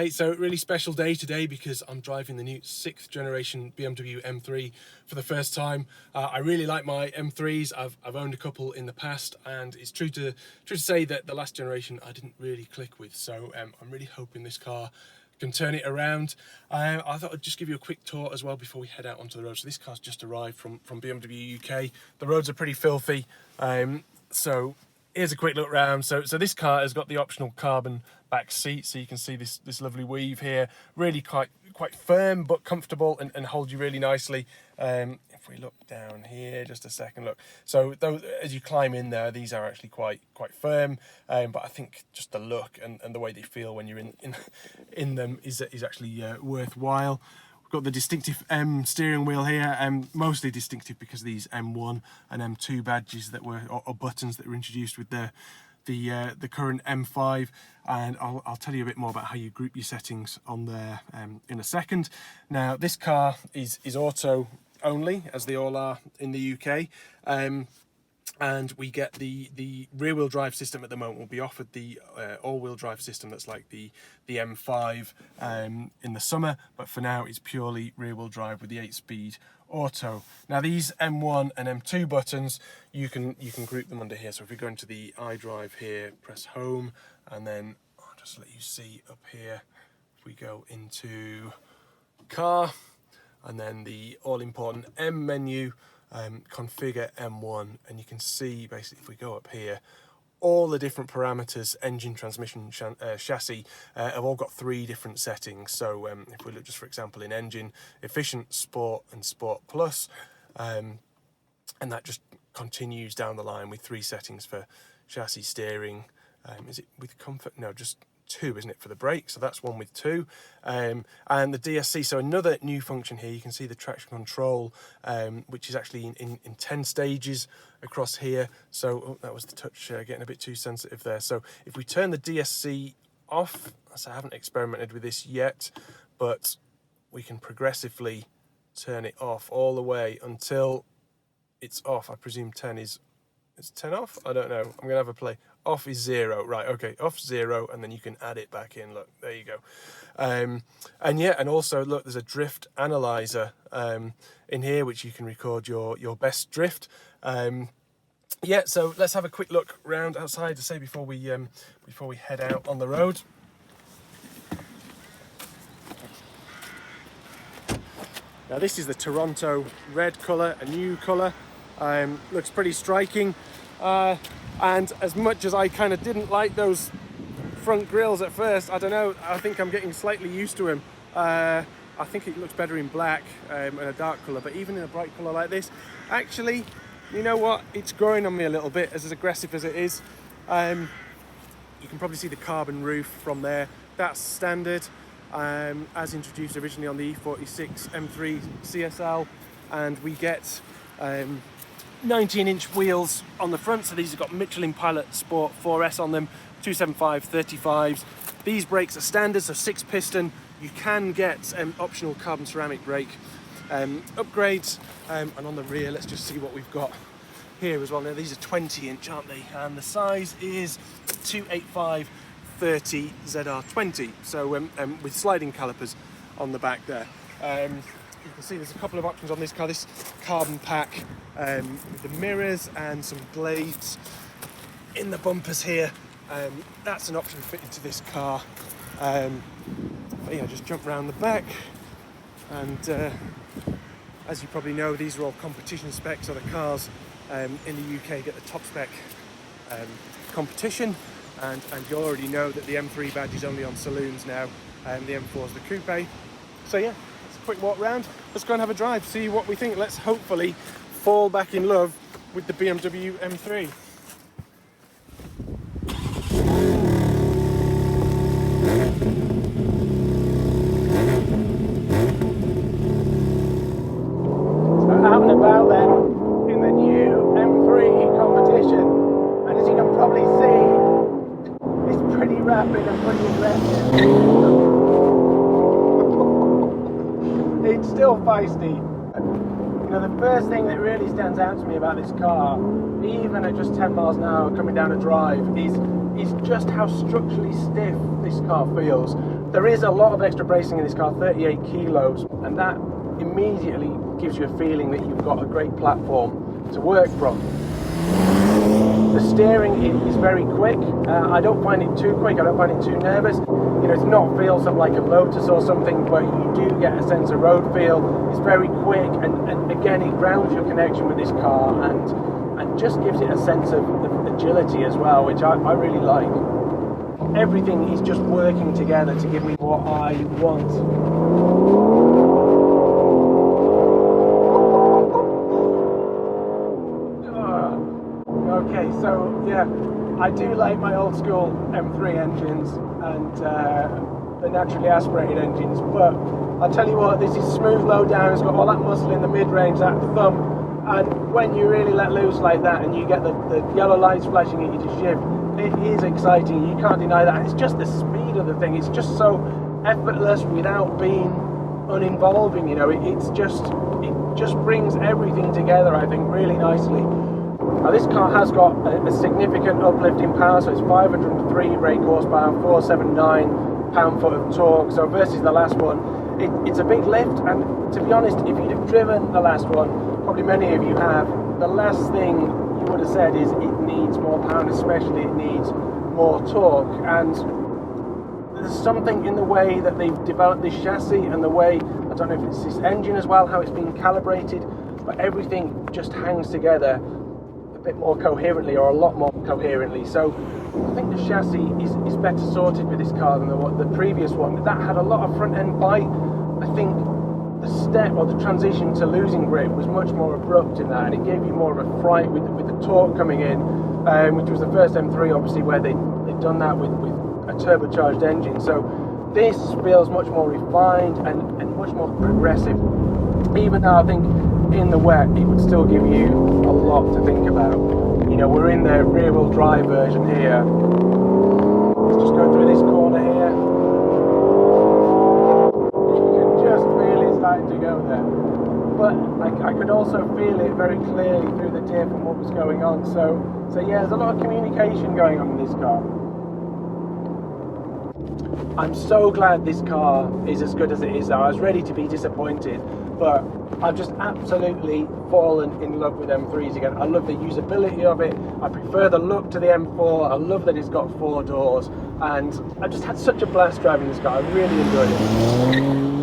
Okay, so really special day today because I'm driving the new 6th generation BMW M3 for the first time. I really like my M3s. I've owned a couple in the past, and it's true to say that the last generation I didn't really click with. So I'm really hoping this car can turn it around. I thought I'd just give you a quick tour as well before we head out onto the road. So this car's just arrived from BMW UK. The roads are pretty filthy, so here's a quick look round. So this car has got the optional carbon back seat, so you can see this lovely weave here, really quite firm but comfortable and holds you really nicely. If we look down here, just a second, look. So as you climb in there, these are actually quite firm, but I think just the look and the way they feel when you're in them is actually worthwhile. We've got the distinctive M steering wheel here, mostly distinctive because of these M1 and M2 badges that were, or buttons that were introduced with the current M5, and I'll tell you a bit more about how you group your settings on there in a second. Now this car is auto only, as they all are in the UK, and we get the rear-wheel drive system at the moment. We'll be offered the all-wheel drive system that's like the M5 in the summer, but for now it's purely rear-wheel drive with the 8-speed auto. Now these M1 and M2 buttons, you can group them under here. So if we go into the iDrive here, press home, and then I'll just let you see up here, if we go into car, and then the all-important M menu, configure M1, and you can see basically, if we go up here, all the different parameters, engine, transmission, chassis, have all got 3 different settings. So if we look just for example in engine, efficient, sport and sport plus, and that just continues down the line with 3 settings for chassis, steering, is it with comfort? No, just 2, isn't it, for the brake? So that's one with 2, and the DSC. So another new function here, you can see the traction control, which is actually in 10 stages across here. So that was the touch getting a bit too sensitive there. So if we turn the DSC off, so I haven't experimented with this yet, but we can progressively turn it off all the way until it's off. I presume 10 is 10 off? I don't know. I'm gonna have a play. Off is 0, right? Okay, off 0, and then you can add it back in. Look, there you go. And yeah, and also look, there's a drift analyzer in here, which you can record your best drift. Yeah, so let's have a quick look round outside to say before we head out on the road. Now this is the Toronto red colour, a new colour. Looks pretty striking, and as much as I kind of didn't like those front grills at first, I don't know, I think I'm getting slightly used to him. I think it looks better in black and a dark colour, but even in a bright colour like this, actually, you know what, it's growing on me a little bit, as aggressive as it is. You can probably see the carbon roof from there. That's standard, as introduced originally on the E46 M3 CSL, and we get 19-inch wheels on the front, so these have got Michelin Pilot Sport 4S on them, 275 35s. These brakes are standard, so 6-piston. You can get optional carbon ceramic brake upgrades, and on the rear, let's just see what we've got here as well. Now these are 20-inch, aren't they? And the size is 285 30 ZR20, so with sliding calipers on the back there. You can see there's a couple of options on this car. This carbon pack with the mirrors and some blades in the bumpers here. That's an option fitted to this car. But yeah, just jump around the back, and as you probably know, these are all competition specs. So the cars in the UK get the top spec competition, and you already know that the M3 badge is only on saloons now, and the M4 is the coupe. So yeah, quick walk round. Let's go and have a drive, see what we think. Let's hopefully fall back in love with the BMW M3. So out and about then in the new M3 competition, and as you can probably see, it's pretty rapid and pretty aggressive. It's still feisty. You know, the first thing that really stands out to me about this car, even at just 10 miles an hour coming down a drive, is just how structurally stiff this car feels. There is a lot of extra bracing in this car, 38 kilos, and that immediately gives you a feeling that you've got a great platform to work from. The steering is very quick. I don't find it too quick, I don't find it too nervous. You know, it's not feel something like a Lotus or something, but you do get a sense of road feel. It's very quick, and again, it grounds your connection with this car and just gives it a sense of agility as well, which I really like. Everything is just working together to give me what I want. Okay, so yeah, I do like my old school M3 engines and the naturally aspirated engines, but I'll tell you what, this is smooth low down, it's got all that muscle in the mid-range, that thump, and when you really let loose like that and you get the yellow lights flashing at you to shift, it is exciting, you can't deny that. It's just the speed of the thing, it's just so effortless without being uninvolving, you know, it just brings everything together, I think, really nicely. Now this car has got a significant uplift in power, so it's 503 brake horsepower, 479 pound-foot of torque, so versus the last one, it's a big lift, and to be honest, if you'd have driven the last one, probably many of you have, the last thing you would have said is it needs more power, and especially it needs more torque, and there's something in the way that they've developed this chassis and the way, I don't know if it's this engine as well, how it's been calibrated, but everything just hangs together a bit more coherently, or a lot more coherently. So I think the chassis is better sorted for this car than the previous one. That had a lot of front end bite. I think the step or the transition to losing grip was much more abrupt in that, and it gave you more of a fright with the torque coming in, which was the first M3 obviously where they'd done that with a turbocharged engine. So this feels much more refined and much more progressive, even though I think in the wet it would still give you a lot to think about. You know, we're in the rear wheel drive version here. Let's just go through this corner here. You can just feel it starting to go there, but I could also feel it very clearly through the diff and what was going on. So yeah, there's a lot of communication going on in this car. I'm so glad this car is as good as it is now. I was ready to be disappointed, but I've just absolutely fallen in love with M3s again. I love the usability of it. I prefer the look to the M4. I love that it's got 4 doors, and I just had such a blast driving this car. I really enjoyed it.